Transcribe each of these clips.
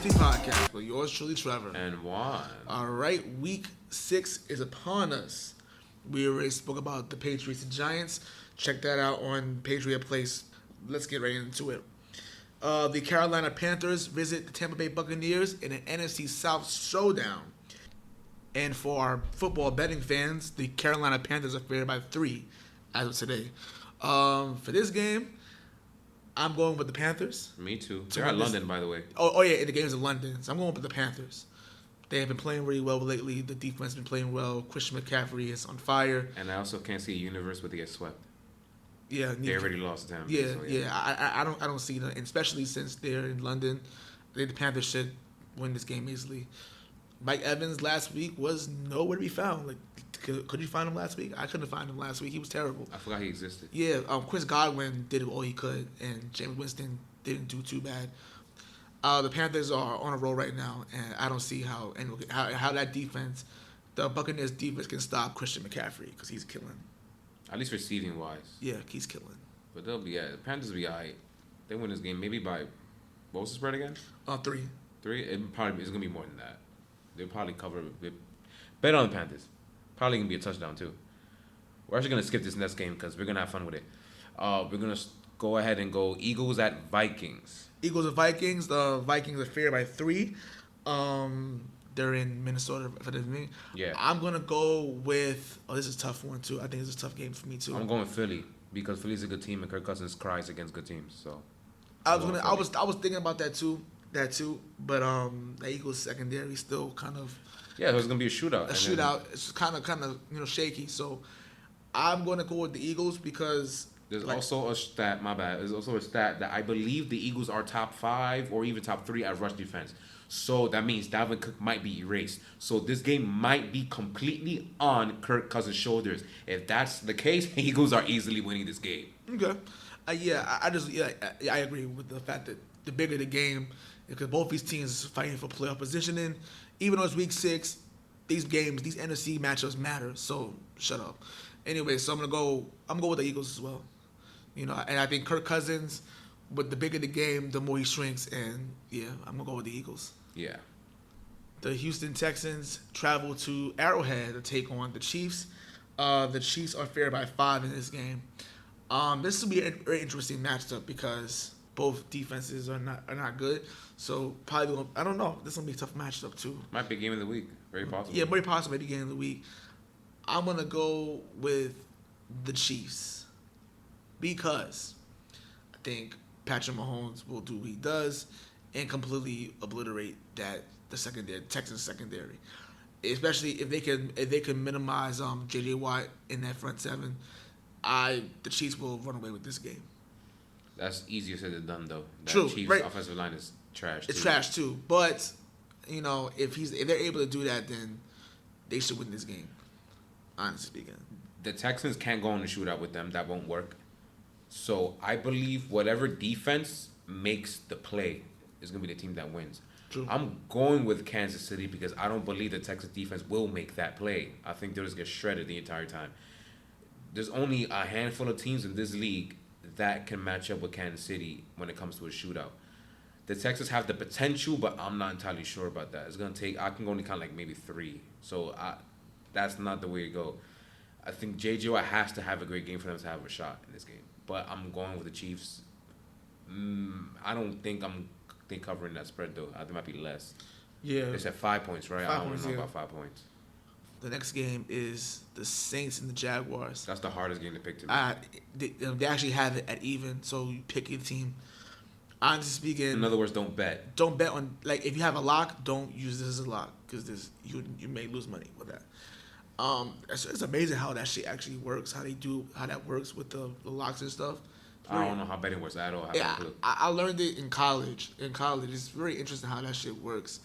Dynasty podcast with yours truly, Trevor. And Juan. All right, week 6 is upon us. We already spoke about the Patriots and Giants. Check that out on Patriot Place. Let's get right into it. The Carolina Panthers visit the Tampa Bay Buccaneers in an NFC South showdown. And for our football betting fans, the Carolina Panthers are favored by 3 as of today. For this game, I'm going with the Panthers. Me too. They're at London, by the way. Oh yeah, the game's in London. So I'm going with the Panthers. They have been playing really well lately. The defense has been playing well. Christian McCaffrey is on fire. And I also can't see a universe where they get swept. Yeah, they already lost to them. Yeah, so, yeah. I don't see that, and especially since they're in London. I think the Panthers should win this game easily. Mike Evans last week was nowhere to be found. Like, could you find him last week? I couldn't find him last week. He was terrible. I forgot he existed. Yeah, Chris Godwin did all he could, and James Winston didn't do too bad. The Panthers are on a roll right now, and I don't see how that defense, the Buccaneers defense, can stop Christian McCaffrey because he's killing. At least receiving wise. Yeah, he's killing. But the Panthers will be alright. They win this game maybe by, what was the spread again? 3. 3? It probably is gonna be more than that. They'll probably cover. Bet on the Panthers. Probably gonna be a touchdown too. We're actually gonna skip this next game because we're gonna have fun with it. We're gonna go ahead and go Eagles at Vikings. Eagles at Vikings. The Vikings are favored by 3. They're in Minnesota for the me. Yeah. I'm gonna go with. Oh, this is a tough one too. I think it's a tough game for me too. I'm going Philly because Philly's a good team and Kirk Cousins cries against good teams. So. I was thinking about that too. But the Eagles secondary still kind of. Yeah, it was gonna be a shootout. It's kind of shaky. So I'm gonna go with the Eagles because there's also a stat. My bad. There's also a stat that I believe the Eagles are top 5 or even top 3 at rush defense. So that means Dalvin Cook might be erased. So this game might be completely on Kirk Cousins' shoulders. If that's the case, Eagles are easily winning this game. Okay. I agree with the fact that the bigger the game, because both these teams are fighting for playoff positioning. Even though it's week 6, these NFC matchups matter. So shut up. Anyway, so I'm gonna go with the Eagles as well. And I think Kirk Cousins, but the bigger the game, the more he shrinks. And yeah, I'm gonna go with the Eagles. Yeah. The Houston Texans travel to Arrowhead to take on the Chiefs. The Chiefs are favored by 5 in this game. This will be a very interesting matchup because both defenses are not good. So probably I don't know. This will be a tough matchup too. Might be game of the week. Very possible. Yeah, very possible. Maybe game of the week. I'm gonna go with the Chiefs because I think Patrick Mahomes will do what he does and completely obliterate the Texans secondary. Especially if they can minimize J.J. Watt in that front 7, the Chiefs will run away with this game. That's easier said than done though. That True, Chiefs right. Offensive line is trash. It's trash too. But if they're able to do that, then they should win this game. Honestly speaking, the Texans can't go in a shootout with them. That won't work. So I believe whatever defense makes the play is going to be the team that wins. True. I'm going with Kansas City because I don't believe the Texas defense will make that play. I think they'll just get shredded the entire time. There's only a handful of teams in this league that can match up with Kansas City when it comes to a shootout. The Texans have the potential, but I'm not entirely sure about that. It's going to take, I can only count like maybe 3. So that's not the way to go. I think J.J. Watt has to have a great game for them to have a shot in this game. But I'm going with the Chiefs. I don't think they covering that spread though. I think it might be less. Yeah. They said 5 points, right? 5 I points, don't know yeah. about 5 points. The next game is the Saints and the Jaguars. That's the hardest game to pick to me. They actually have it at even, so you pick your team. Honestly speaking, in other words, don't bet. Don't bet on, like, if you have a lock, don't use this as a lock because you may lose money with that. It's amazing how that shit actually works. How that works with the locks and stuff. I don't know how betting works at all. I learned it in college. It's very interesting how that shit works.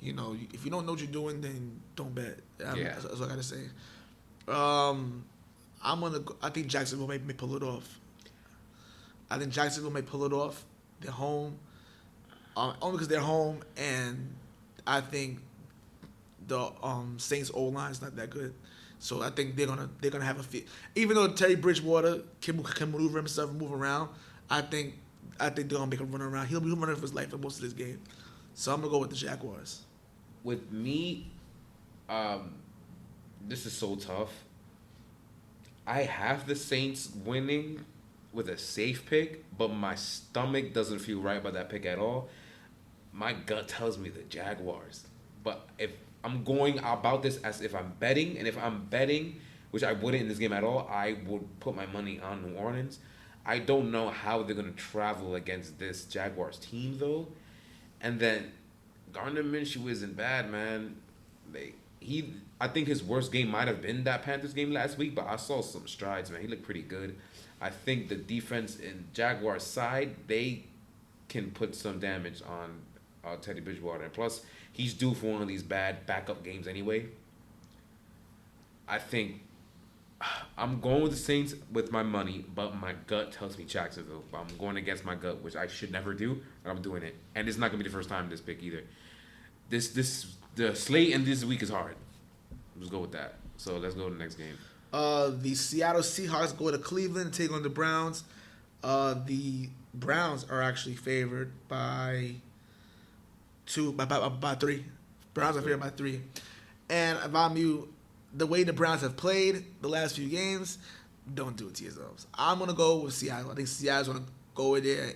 If you don't know what you're doing, then don't bet. That's what I gotta say. I think Jacksonville may pull it off. They're home, only because they're home, and I think the Saints O-line is not that good. So I think they're gonna have a fit. Even though Teddy Bridgewater can maneuver himself and move around, I think they're gonna make him run around. He'll be running for his life for most of this game. So I'm gonna go with the Jaguars. With me, this is so tough. I have the Saints winning with a safe pick, but my stomach doesn't feel right about that pick at all. My gut tells me the Jaguars. But if I'm going about this as if I'm betting, and if I'm betting, which I wouldn't in this game at all, I would put my money on New Orleans. I don't know how they're going to travel against this Jaguars team, though. And then Gardner Minshew isn't bad, man. I think his worst game might have been that Panthers game last week, but I saw some strides, man. He looked pretty good. I think the defense in Jaguars' side, they can put some damage on Teddy Bridgewater. And plus, he's due for one of these bad backup games anyway. I think I'm going with the Saints with my money, but my gut tells me Jacksonville. But I'm going against my gut, which I should never do, but I'm doing it. And it's not going to be the first time this pick either. The slate in this week is hard. Let's go with that. So let's go to the next game. The Seattle Seahawks go to Cleveland to take on the Browns. The Browns are actually favored by 3. Browns are favored by 3. And if I'm you, the way the Browns have played the last few games, don't do it to yourselves. I'm gonna go with Seattle. I think Seattle's gonna go in there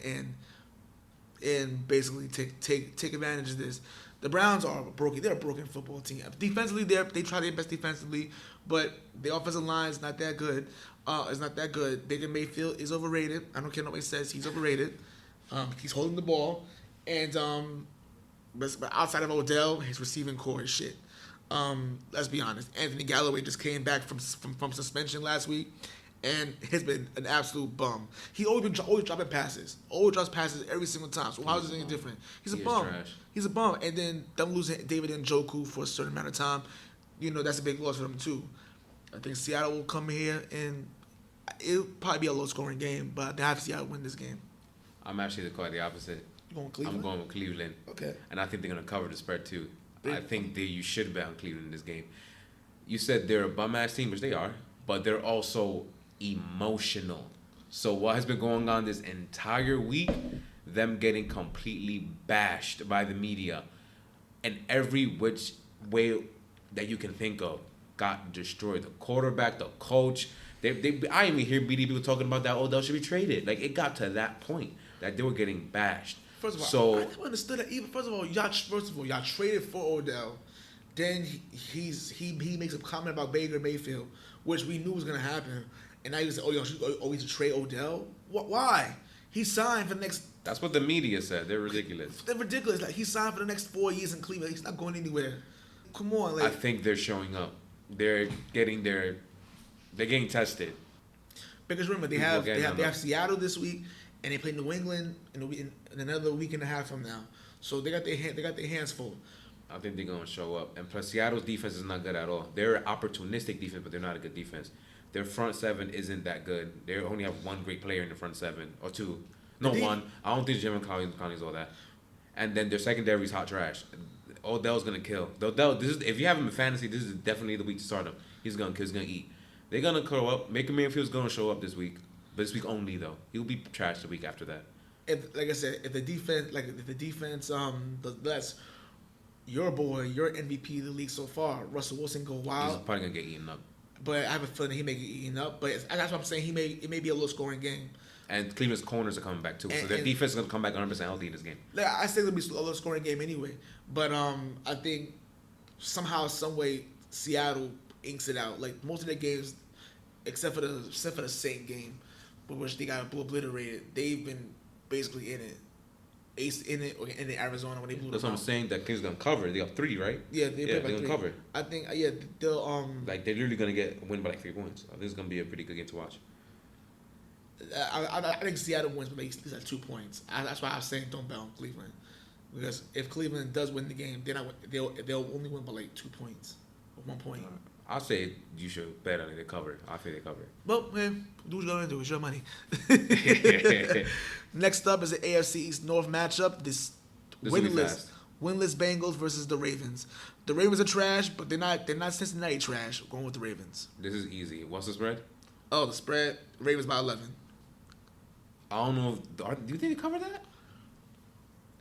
and basically take advantage of this. The Browns are broken. They're a broken football team. Defensively, they try their best defensively, but the offensive line is not that good. It's not that good. Baker Mayfield is overrated. I don't care what nobody says. He's overrated. He's holding the ball, and but outside of Odell, his receiving core is shit. Let's be honest. Anthony Galloway just came back from suspension last week, and has been an absolute bum. He always dropping passes. Always drops passes every single time. So how is it any different? He's a bum. He's a bum. And then them losing David Njoku for a certain amount of time, that's a big loss for them too. I think Seattle will come here and it'll probably be a low-scoring game, but they have Seattle win this game. I'm actually quite the opposite. You going Cleveland? I'm going with Cleveland. Okay. And I think they're going to cover the spread too. I think you should bet on Cleveland in this game. You said they're a bum-ass team, which they are, but they're also emotional. So what has been going on this entire week, them getting completely bashed by the media and every which way that you can think of got destroyed. The quarterback, the coach, I even hear BD people talking about that Odell should be traded. Like, it got to that point that they were getting bashed. First of all, so, I never understood that. Even y'all traded for Odell. Then he makes a comment about Baker Mayfield, which we knew was gonna happen. And now you say, we should trade Odell? Why? He signed for the next. That's what the media said. They're ridiculous. They're ridiculous. Like, he signed for the next 4 years in Cleveland. He's not going anywhere. Come on, like. I think they're showing up. They're getting tested. Because remember, they have Seattle this week, and they play New England in another week and a half from now. So they got their hands full. I think they're gonna show up. And plus, Seattle's defense is not good at all. They're an opportunistic defense, but they're not a good defense. Their front seven isn't that good. They only have one great player in the front seven, or two. No, one. I don't think Jim Conley's all that. And then their secondary is hot trash. Odell's gonna kill. If you have him in fantasy, this is definitely the week to start him. He's gonna eat. They're gonna curl up. Baker Mayfield's gonna show up this week, but this week only though. He'll be trashed the week after that. Like I said, if the defense, that's your boy, your MVP of the league so far, Russell Wilson go wild. He's probably gonna get eaten up. But I have a feeling he may get eaten up. But that's what I'm saying. It may be a low scoring game. And Cleveland's corners are coming back too, so their defense is gonna come back 100% healthy in this game. I say it'll be a low scoring game anyway. But I think somehow, some way, Seattle inks it out. Like most of their games, except for the Saint game, which they got obliterated, they've been basically in it. Ace in it, or in Arizona when they blew. That's what I'm saying. That Kings gonna cover. They got 3, right? Yeah, they're gonna cover. I think they'll like they're literally gonna win by like 3 points. I think it's gonna be a pretty good game to watch. I think Seattle wins by at least 2 points. That's why I was saying don't bet on Cleveland, because if Cleveland does win the game, they'll only win by like 2 points, or 1 point. I'll say you should bet on it. They cover. I think they cover. Well, man, do what you're gonna do. It's your money. Next up is the AFC East North matchup. This winless Bengals versus the Ravens. The Ravens are trash, but they're not Cincinnati trash. We're going with the Ravens. This is easy. What's the spread? Oh, the spread, Ravens by 11. I don't know. Do you think they cover that?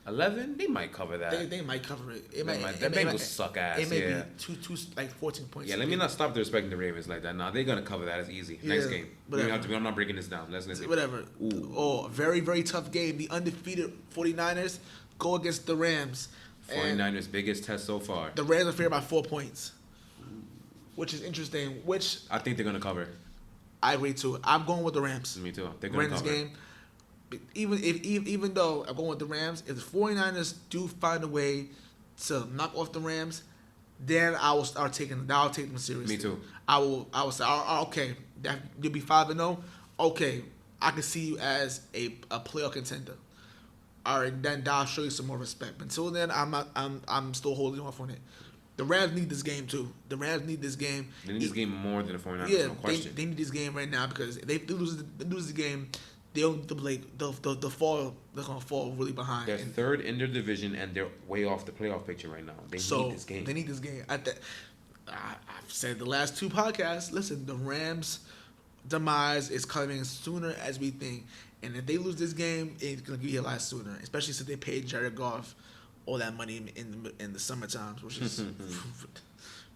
11? They might cover that. They might cover it. The Bengals suck ass. It may be two like 14 points. Yeah, let me not stop respecting the Ravens like that. Nah, they're gonna cover that. It's easy. Yeah, Next game. whatever. I'm not breaking this down. Let's see. Whatever. Ooh. Oh, very, very tough game. The undefeated 49ers go against the Rams. 49ers biggest test so far. The Rams are favored by 4 points, which is interesting. Which I think they're gonna cover. I agree too. I'm going with the Rams. Me too. They're gonna Rams cover. game. Even though I'm going with the Rams, if the 49ers do find a way to knock off the Rams, then I will start taking. I'll take them seriously. Me too. I will say, okay, that you'll be 5-0. Okay, I can see you as a playoff contender. All right, then I'll show you some more respect. Until then, I'm still holding off on it. The Rams need this game too. The Rams need this game. They need this game more than the 49ers. Yeah, no question. they need this game right now because if they lose the game, they'll fall. They're gonna fall really behind. They're third in their division and they're way off the playoff picture right now. They need this game. They need this game. I've said the last 2 podcasts. Listen, the Rams' demise is coming sooner as we think, and if they lose this game, it's gonna be a lot sooner. Especially since they paid Jared Goff all that money in the summer times, which is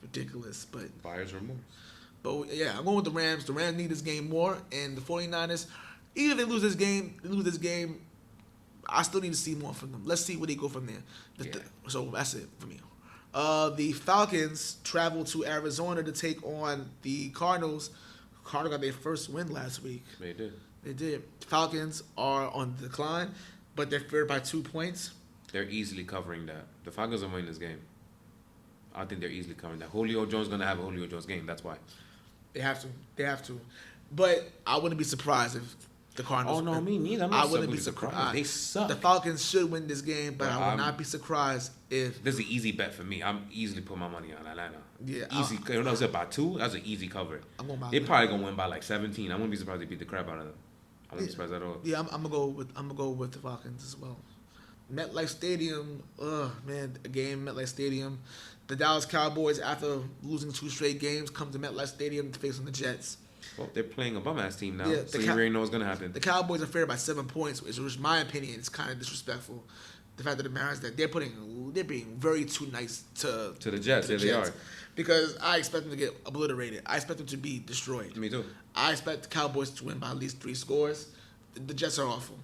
ridiculous. But buyer's remorse. But yeah, I'm going with the Rams. The Rams need this game more, and the 49ers, even if they lose this game, I still need to see more from them. Let's see where they go from there. So that's it for me. The Falcons travel to Arizona to take on the Cardinals. Cardinals got their first win last week. They did. Falcons are on the decline, but they're favored by 2 points. They're easily covering that. The Falcons are winning this game. I think they're easily covering that. Julio Jones going to have a Julio Jones game. That's why. They have to. But I wouldn't be surprised if the Cardinals... Oh, no, me neither. I wouldn't be surprised. They suck. The Falcons should win this game, but I would not be surprised if... This is an easy bet for me. I'm easily putting my money on Atlanta. Yeah. Easy. When I was by 2, that's an easy cover. They're probably going to win by like 17. I wouldn't be surprised if they beat the crap out of them. I wouldn't be surprised at all. Yeah, I'm gonna go with the Falcons as well. MetLife Stadium, man, a game MetLife Stadium. The Dallas Cowboys, after losing 2 straight games, come to MetLife Stadium to face on the Jets. Well, they're playing a bum-ass team now, Yeah, so you already know what's going to happen. The Cowboys are favored by 7 points, which, in my opinion, is kind of disrespectful. The fact of the matter is that they're being very too nice to the Jets. They are. Because I expect them to get obliterated. I expect them to be destroyed. Me too. I expect the Cowboys to win by at least 3 scores. The Jets are awful.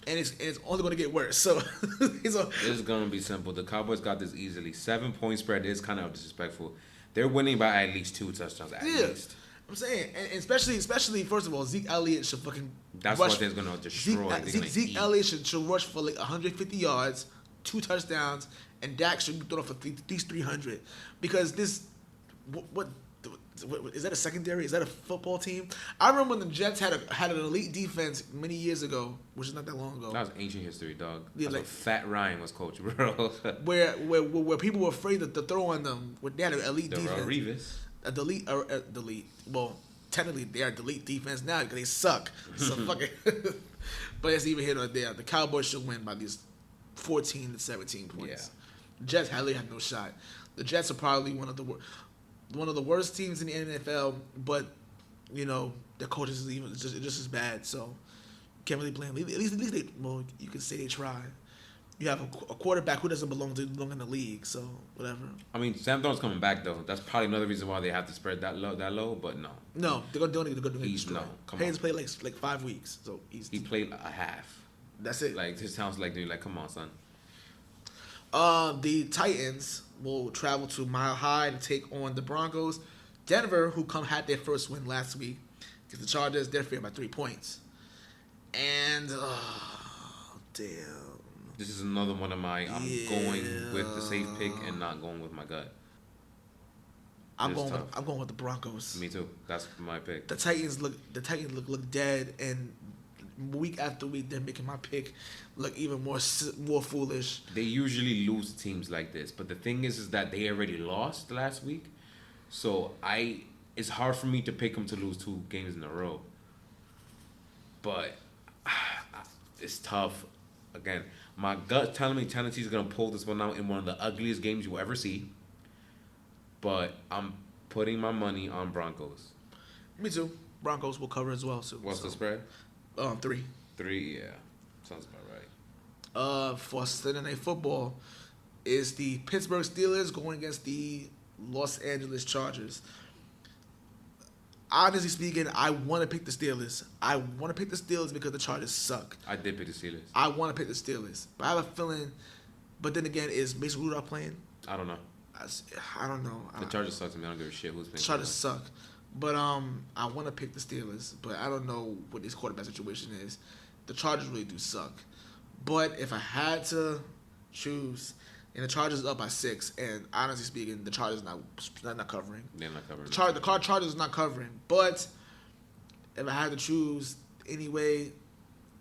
And it's only going to get worse. So it's going to be simple. The Cowboys got this easily. 7-point spread is kind of disrespectful. They're winning by at least 2 touchdowns at least. I'm saying, and especially first of all, Zeke Elliott should fucking That's rush. what they're going to destroy. Zeke Elliott should rush for like 150 yards, 2 touchdowns, and Dak should throw for at least 300. Because this, what is that a secondary? Is that a football team? I remember when the Jets had an elite defense many years ago, which is not that long ago. That was ancient history, dog. Yeah, That's like, when Fat Ryan was coach, bro. where people were afraid to throw on them. They had an elite defense. Revis. A delete. Well, technically they are delete defense now because they suck. So fucking. But it's even here or there. The Cowboys should win by these 14 to 17 points. Yeah. Jets highly have no shot. The Jets are probably one of the worst teams in the NFL, but their coaches is even just as bad. So can't really blame them. At least they, well, you can say they try. You have a quarterback who doesn't belong in the league, so whatever. I mean, Sam Darnold's coming back though. That's probably another reason why they have to spread that low. But no. No, they're gonna destroy. No, come Hayes on. played like 5 weeks, so he played a half. That's it. Like his sounds like, dude, like, come on, son. The Titans will travel to Mile High to take on the Broncos. Denver, who had their first win last week, because the Chargers, they're favored by 3 points. And damn. This is another one of my. I'm going with the safe pick and not going with my gut. I'm going with the Broncos. Me too. That's my pick. The Titans look dead, and week after week they're making my pick look even more foolish. They usually lose teams like this, but the thing is that they already lost last week, so it's hard for me to pick them to lose 2 games in a row. But it's tough. Again, my gut telling me Tennessee's gonna pull this one out in one of the ugliest games you will ever see. But I'm putting my money on Broncos. Me too. Broncos will cover as well. What's the spread? 3. 3, yeah. Sounds about right. For Sunday Night Football is the Pittsburgh Steelers going against the Los Angeles Chargers. Honestly speaking, I want to pick the Steelers. I want to pick the Steelers because the Chargers suck. I did pick the Steelers. I want to pick the Steelers. But I have a feeling, but then again, is Mason Rudolph playing? I don't know. I don't know. The Chargers suck to me. I don't give a shit who's playing. The Chargers suck. But I want to pick the Steelers, but I don't know what this quarterback situation is. The Chargers really do suck. But if I had to choose, and the Chargers up by 6, and honestly speaking, the Chargers not covering. They're not covering. The Chargers is not covering. But if I had to choose any way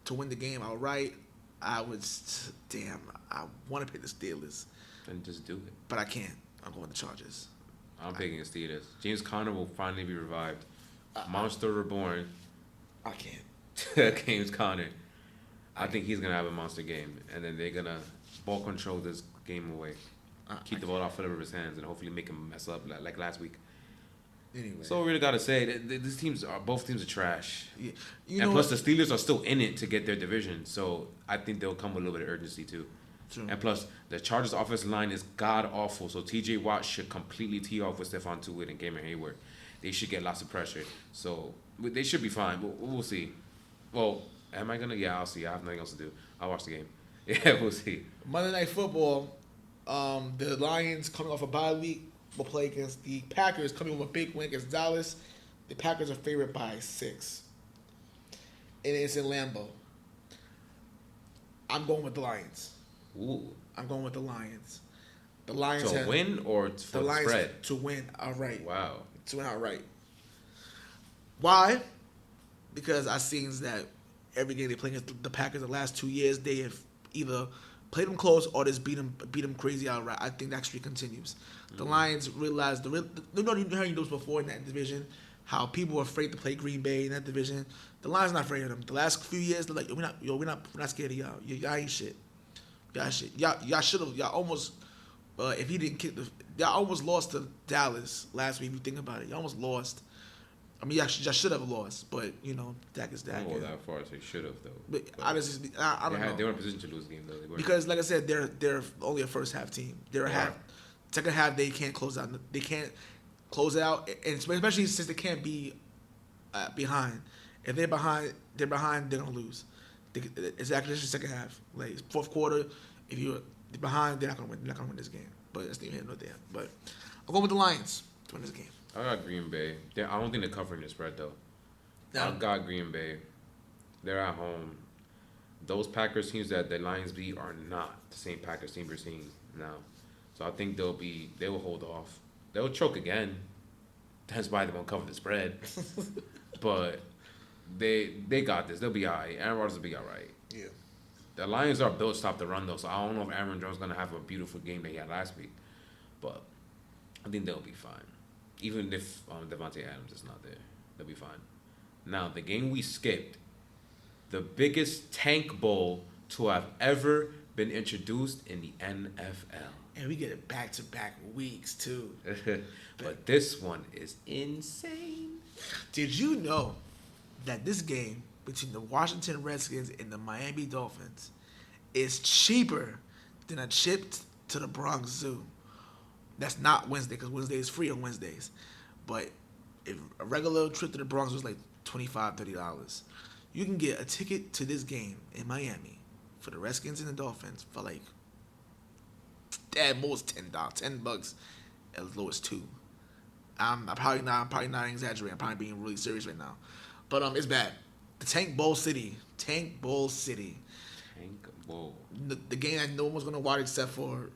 to win the game outright, I would. Damn, I want to pick the Steelers. Then just do it. But I can't. I'm going with the Chargers. I'm picking the Steelers. James Conner will finally be revived. Monster reborn. I can't. James Conner. I think he's gonna have a monster game, and then they're gonna ball control this game away. Keep the ball off Philip Rivers' hands, and hopefully make him mess up like last week. Anyway, so we really gotta say that both teams are trash. Yeah. And plus the Steelers are still in it to get their division, so I think they'll come with a little bit of urgency too. True. And plus the Chargers' offensive line is god awful, so T.J. Watt should completely tee off with Stephon Tuitt and Cameron Hayward. They should get lots of pressure, so they should be fine. We'll see. Well, am I gonna? Yeah, I'll see. I have nothing else to do. I'll watch the game. Yeah, we'll see. Monday Night Football. The Lions coming off a bye week will play against the Packers, coming with a big win against Dallas. The Packers are favored by 6. And it's in Lambeau. I'm going with the Lions. Ooh. I'm going with the Lions. The Lions to win or for the Lions spread? To win outright. Wow. To win outright. Why? Because I've seen that every game they play against the Packers the last 2 years, they have either played them close or just beat them crazy outright. I think that streak continues. The Lions realized you heard those before in that division, how people were afraid to play Green Bay in that division. The Lions not afraid of them. The last few years, they're like, we're not scared of y'all. Y'all ain't shit. Y'all shit. Y'all should have. Y'all almost. If he didn't kick y'all almost lost to Dallas last week. If you think about it, y'all almost lost. I mean, y'all should have lost, but Dak is Dak. I don't go that far, so he should have though. But honestly, I don't know. They were in position to lose the game though. Because, like I said, they're only a first half team. They're a half. Second half, they can't close out. They can't close out, and especially since they can't be behind. If they're behind, they're gonna lose. It's actually just the second half. Like fourth quarter, if you're behind, they're not gonna win. They're not gonna win this game. But it's neither here nor there. But I'll go with the Lions to win this game. I got Green Bay. I don't think they're covering the spread though. No. I got Green Bay. They're at home. Those Packers teams that the Lions beat are not the same Packers team we're seeing now. So I think they will hold off. They'll choke again. That's why they won't cover the spread. But they got this. They'll be all right. Aaron Rodgers will be all right. Yeah. The Lions are built to stop the run though, so I don't know if Aaron Jones is gonna have a beautiful game that he had last week. But I think they'll be fine. Even if Devontae Adams is not there, they'll be fine. Now, the game we skipped, the biggest tank bowl to have ever been introduced in the NFL. And we get it back-to-back weeks, too. But this one is insane. Did you know that this game between the Washington Redskins and the Miami Dolphins is cheaper than a trip to the Bronx Zoo? That's not Wednesday, because Wednesday is free on Wednesdays. But if a regular trip to the Bronx was like $25, $30, you can get a ticket to this game in Miami for the Redskins and the Dolphins for like at most $10, as low as $2. I'm probably not exaggerating. I'm probably being really serious right now. But it's bad. The Tank Bowl City. Tank Bowl. The game that no one's gonna watch except for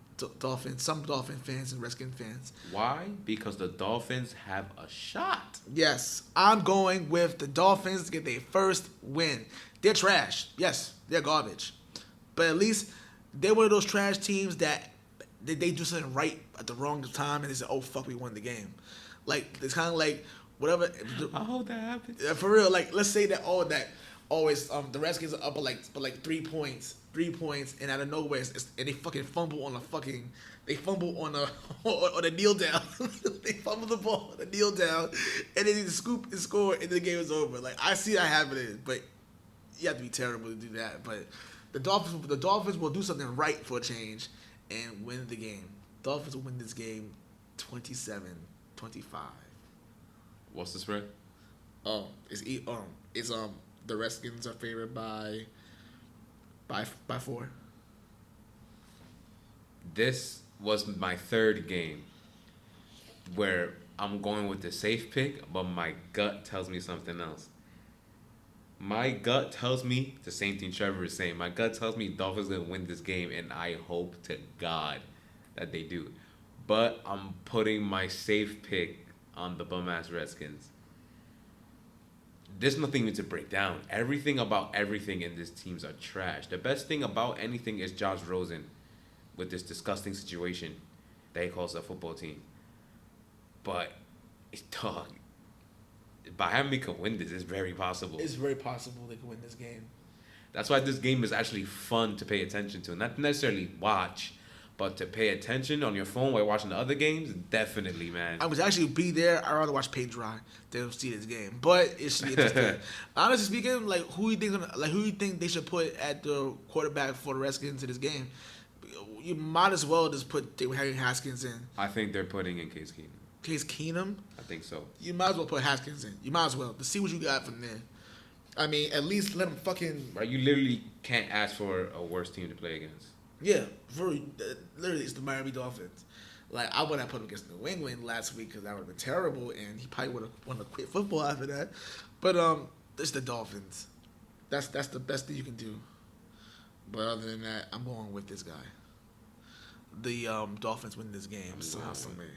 some Dolphin fans and Redskin fans. Why? Because the Dolphins have a shot. Yes, I'm going with the Dolphins to get their first win. They're trash. Yes, they're garbage. But at least they're one of those trash teams that they do something right at the wrong time and they say, oh, fuck, we won the game. Like, it's kind of like whatever. I hope that happens. For real, like, let's say that always the Redskins are up by like 3 points. 3 points, and out of nowhere, and they fucking fumble on a kneel down. They fumble the ball on a kneel down, and then they scoop and score, and the game is over. Like, I see that happening, but you have to be terrible to do that. But The Dolphins will do something right for a change and win the game. Dolphins will win this game 27-25. What's the spread? It's the Redskins are favored by 4. This was my third game where I'm going with the safe pick, but my gut tells me something else. My gut tells me the same thing Trevor is saying. My gut tells me Dolphins going to win this game, and I hope to God that they do. But I'm putting my safe pick on the bum-ass Redskins. There's nothing to break down. Everything about everything in this teams are trash. The best thing about anything is Josh Rosen with this disgusting situation that he calls a football team. But, dog, Miami can win this. It's very possible. It's very possible they can win this game. That's why this game is actually fun to pay attention to. Not necessarily watch, but to pay attention on your phone while watching the other games, definitely, man. I would actually be there. I'd rather watch paint dry than see this game. But it should be interesting. Honestly speaking, who you think they should put at the quarterback for the Redskins in this game? You might as well just put Harry Haskins in. I think they're putting in Case Keenum. Case Keenum? I think so. You might as well put Haskins in. You might as well to see what you got from there. I mean, at least let him fucking. Right, you literally can't ask for a worse team to play against. Yeah, literally, it's the Miami Dolphins. I would have put him against New England last week because that would have been terrible, and he probably would have wanted to quit football after that. But it's the Dolphins. That's the best thing you can do. But other than that, I'm going with this guy. The Dolphins win this game.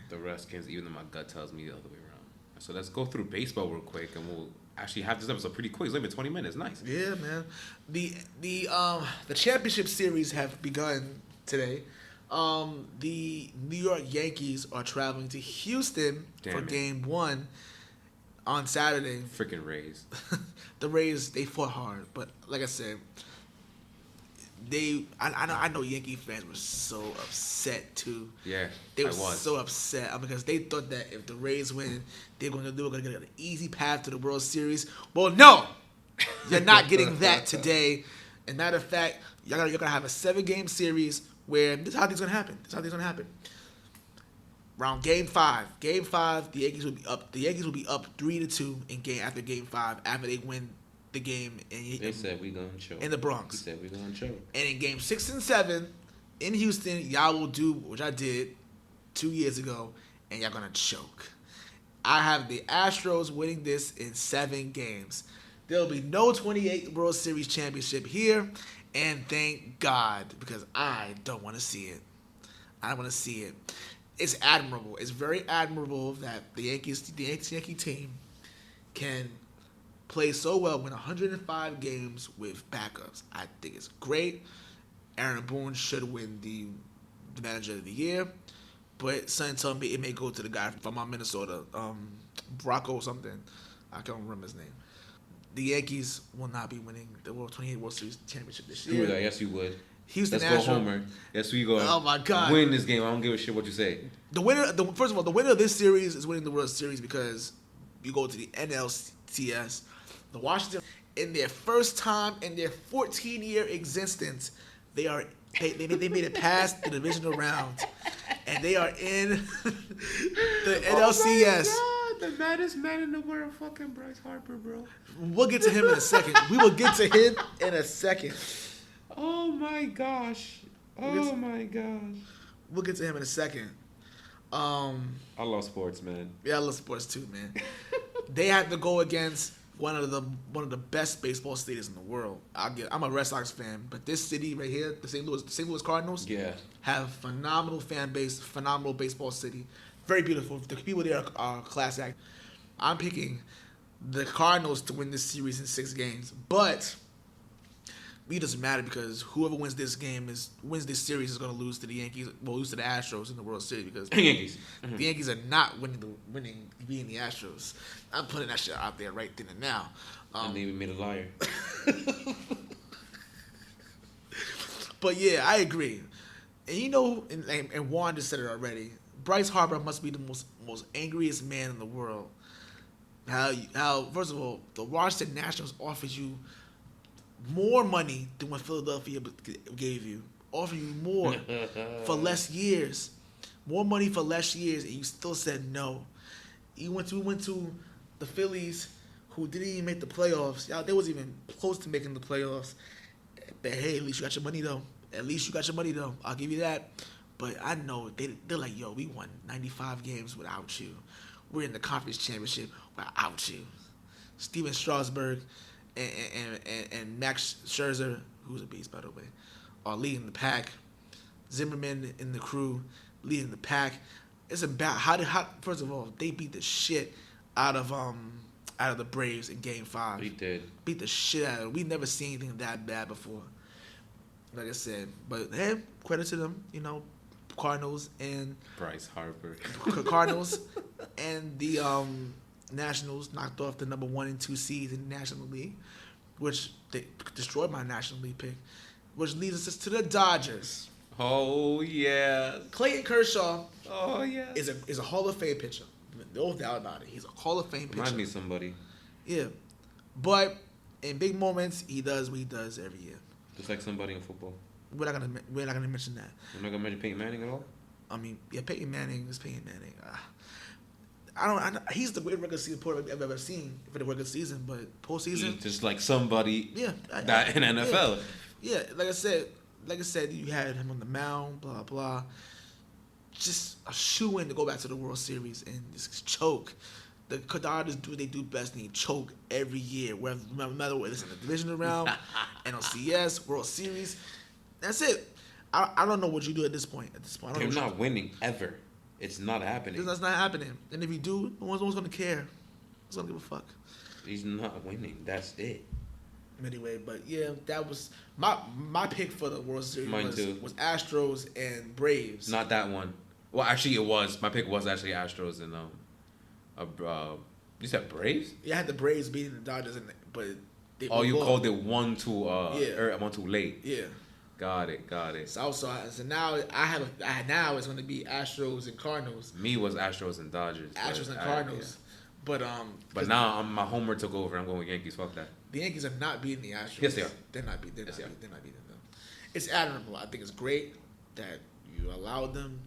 The Redskins, even though my gut tells me the other way around. So let's go through baseball real quick, and we'll actually have this episode pretty quick. It's only been 20 minutes. Nice. Yeah, man. The championship series have begun today. The New York Yankees are traveling to Houston for Game 1 on Saturday. Freaking Rays. The Rays, they fought hard, but like I said, I know Yankee fans were so upset too. Yeah, they were so upset because they thought that if the Rays win, they were gonna get an easy path to the World Series. Well, no, you're not getting that today. And matter of fact, you're gonna have a 7-game series where this is how things gonna happen. Around Game 5, the Yankees will be up. The Yankees will be up 3-2 after Game 5 after they win the game. They said we gonna choke in the Bronx. We said we gonna choke. And in Game 6 and 7 in Houston, y'all will do which I did 2 years ago, and y'all gonna choke. I have the Astros winning this in 7 games. There'll be no 28 World Series championship here, and thank God, because I don't want to see it. I don't want to see it. It's admirable. It's very admirable that the Yankee team can play so well, win 105 games with backups. I think it's great. Aaron Boone should win the Manager of the Year, but something telling me it may go to the guy from Minnesota, Bracco or something. I can't remember his name. The Yankees will not be winning the 28 World Series championship this year. Screw that. Yes, you would. Houston Let's Astros. go Homer. Yes, we go. Oh my God. Win this game. I don't give a shit what you say. First of all, the winner of this series is winning the World Series because you go to the NLCS. The Washington, in their first time in their 14-year existence, they made it past the divisional round, and they are in the NLCS. Oh my God, the maddest man in the world, fucking Bryce Harper, bro. We'll get to him in a second. We will get to him in a second. Oh my gosh. Oh my gosh. We'll get to him in a second. I love sports, man. Yeah, I love sports too, man. They have to go against one of the best baseball stadiums in the world. I'm a Red Sox fan, but this city right here, the St. Louis Cardinals, have phenomenal fan base, phenomenal baseball city, very beautiful. The people there are class act. I'm picking the Cardinals to win this series in 6 games, but it doesn't matter because whoever wins this series is going to lose to the Yankees. Will lose to the Astros in the World Series because Yankees. The Yankees are not beating the Astros. I'm putting that shit out there right then and now. And they even made a liar. But yeah, I agree. And and Juan just said it already. Bryce Harper must be the most angriest man in the world. How first of all, the Washington Nationals offers you more money than what Philadelphia gave you. Offer you more for less years. More money for less years, and you still said no. We went to the Phillies, who didn't even make the playoffs. Y'all, they wasn't even close to making the playoffs. But hey, at least you got your money though. At least you got your money though. I'll give you that. But I know they're like, yo, we won 95 games without you. We're in the conference championship without you. Steven Strasburg and Max Scherzer, who's a beast by the way, are leading the pack. Zimmerman in the crew leading the pack. It's about how first of all, they beat the shit out of the Braves in Game 5. We did. Beat the shit out of them. We never seen anything that bad before. Like I said, but hey, credit to them. You know, Cardinals and Bryce Harper. Cardinals and the Nationals knocked off the number 1 and 2 seeds in the National League, which they destroyed my National League pick, which leads us to the Dodgers. Oh yeah. Clayton Kershaw. Oh yeah. Is a Hall of Fame pitcher. No doubt about it. He's a Hall of Fame pitcher. Remind me of somebody. Yeah, but in big moments, he does what he does every year. Just like somebody in football. We're not gonna mention that. We're not gonna mention Peyton Manning at all. I mean, yeah, Peyton Manning is Peyton Manning. I don't. He's the greatest regular season player I've ever seen for the regular season, but postseason, He's just like somebody. Yeah, that in NFL. Yeah, like I said, you had him on the mound, blah blah. Just a shoe-in to go back to the World Series and just choke. The Dodgers do what they do best, and they choke every year. No matter whether it's in the divisional round, NLCS, World Series. That's it. I don't know what you do at this point. They're not winning ever. It's not happening. That's not happening. And if you do, no one's going to care. No one's going to give a fuck. He's not winning. That's it. Anyway, but yeah, that was my pick for the World Series. Mine too. Was Astros and Braves. Not that one. Well, actually, it was. My pick was actually Astros and you said Braves? Yeah, I had the Braves beating the Dodgers, but they you called it 1-2. Yeah. 1-2 late. Yeah. Got it. So now now it's going to be Astros and Cardinals. Me was Astros and Dodgers. Astros and Cardinals. Yeah. But now my homework took over. I'm going with Yankees. Fuck that. The Yankees are not beating the Astros. Yes, they are. They're not beating them. It's admirable. I think it's great that you allowed them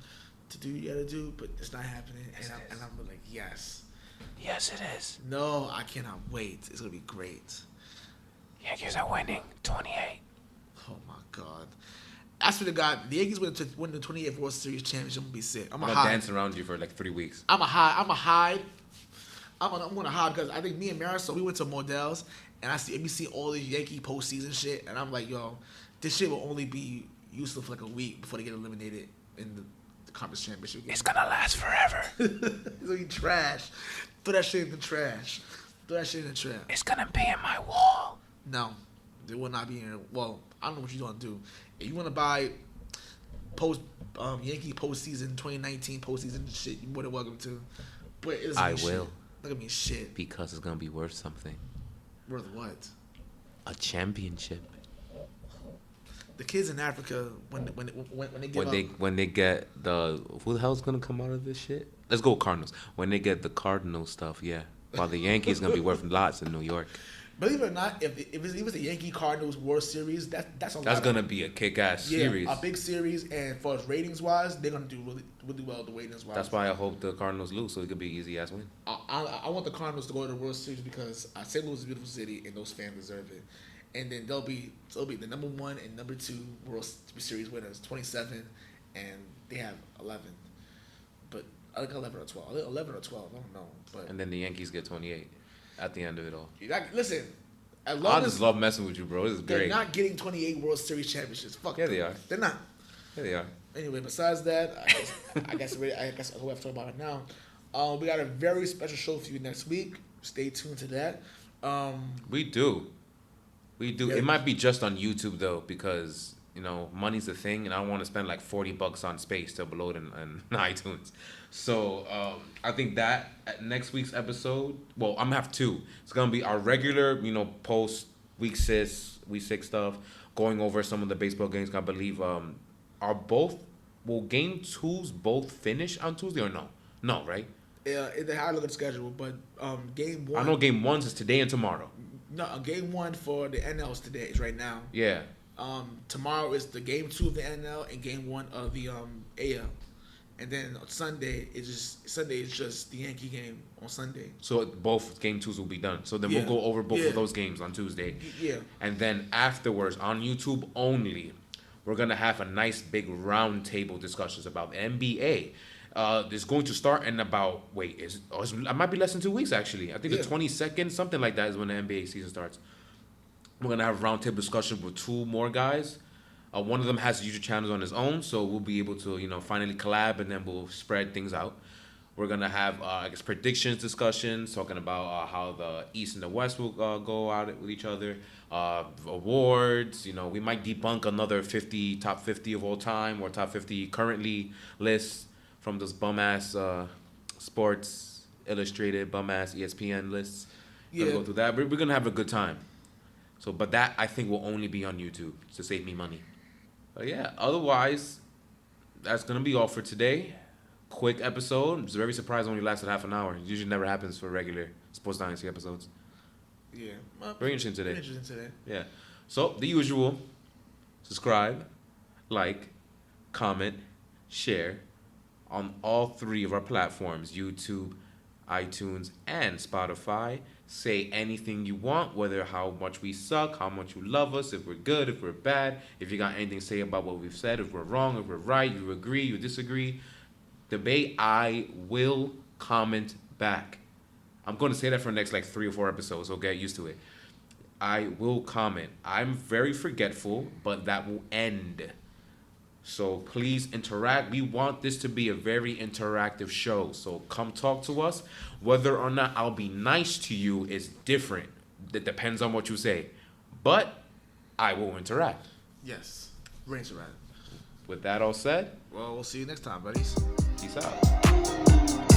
to do what you got to do, but it's not happening. Yes, and I'm like, yes. Yes, it is. No, I cannot wait. It's going to be great. Yankees are winning 28. Oh, my God. I swear to God, the Yankees win the 28th World Series championship. I'm going to be sick. I'm going to dance around you for like 3 weeks. I'm going to hide. I'm gonna hide because I think me and Marisol, we went to Modell's, and we see all this Yankee postseason shit, and I'm like, yo, this shit will only be useful for like a week before they get eliminated in the conference championship game. It's gonna last forever. It's gonna be trash. Throw that shit in the trash. It's gonna be in my wall. No, they will not be in. Well, I don't know what you're gonna do. If you want to buy Yankee postseason 2019 postseason shit, you're more than welcome to. But it's I shit. will. Look at me, shit. Because it's gonna be worth something. Worth what? A championship. The kids in Africa, when they get the who the hell's gonna come out of this shit? Let's go Cardinals. When they get the Cardinal stuff, yeah. While the Yankees gonna be worth lots in New York. Believe it or not, if it's the Yankee Cardinals World Series, that's gonna be a kick-ass series. A big series, and for us ratings wise, they're gonna do really well the ratings wise. That's why I hope the Cardinals lose, so it could be an easy ass win. I want the Cardinals to go to the World Series because St. Louis is a beautiful city, and those fans deserve it. And then they'll be the number 1 and number 2 World Series winners, 27, and they have 11. But I think 11 or 12. 11 or 12. I don't know. But and then the Yankees get 28 at the end of it all. Listen. I just love messing with you, bro. This is great. They're not getting 28 World Series championships. Fuck. Yeah, they are. They're not. Yeah, they are. Anyway, besides that, I guess who I have to talk about it now. We got a very special show for you next week. Stay tuned to that. We do. Yeah. It might be just on YouTube though, because money's a thing, and I don't want to spend like $40 on space to upload in iTunes. So I think that at next week's episode, well, I'm gonna have 2. It's gonna be our regular, post week 6 stuff, going over some of the baseball games. I believe will game 2s both finish on Tuesday or no? No, right? Yeah, they had a look at the schedule, but game 1. I know game 1s is today and tomorrow. No, game 1 for the NLs today is right now. Yeah. Tomorrow is the game 2 of the NL and game 1 of the AL. And then on Sunday is just the Yankee game on Sunday. So both game 2s will be done. So then we'll go over both of those games on Tuesday. Yeah. And then afterwards on YouTube only, we're gonna have a nice big round table discussions about the NBA. It's going to start in about it might be less than 2 weeks actually. I think the 22nd, something like that, is when the NBA season starts. We're gonna have a roundtable discussion with 2 more guys. One of them has YouTube channels on his own, so we'll be able to finally collab, and then we'll spread things out. We're gonna have predictions discussions, talking about how the East and the West will go at it with each other. Awards, we might debunk another top 50 of all time or top 50 currently lists from those bum ass Sports Illustrated bum ass ESPN lists. We're gonna go through that. We're gonna have a good time. So, but that I think will only be on YouTube to save me money. But yeah, otherwise, that's gonna be all for today. Quick episode. I was very surprised it only lasted half an hour. It usually never happens for regular Sports Dynasty episodes. Yeah. Very interesting today. Interesting today. Yeah. So, the usual. Subscribe, like, comment, share on all 3 of our platforms, YouTube, iTunes, and Spotify. Say anything you want, whether how much we suck, how much you love us, if we're good, if we're bad, if you got anything to say about what we've said, if we're wrong, if we're right, you agree, you disagree. Debate, I will comment back. I'm going to say that for the next 3 or 4 episodes, so get used to it. I will comment. I'm very forgetful, but that will end. So please interact. We want this to be a very interactive show. So come talk to us. Whether or not I'll be nice to you is different. It depends on what you say. But I will interact. Yes. We're interactive. With that all said, well, we'll see you next time, buddies. Peace out.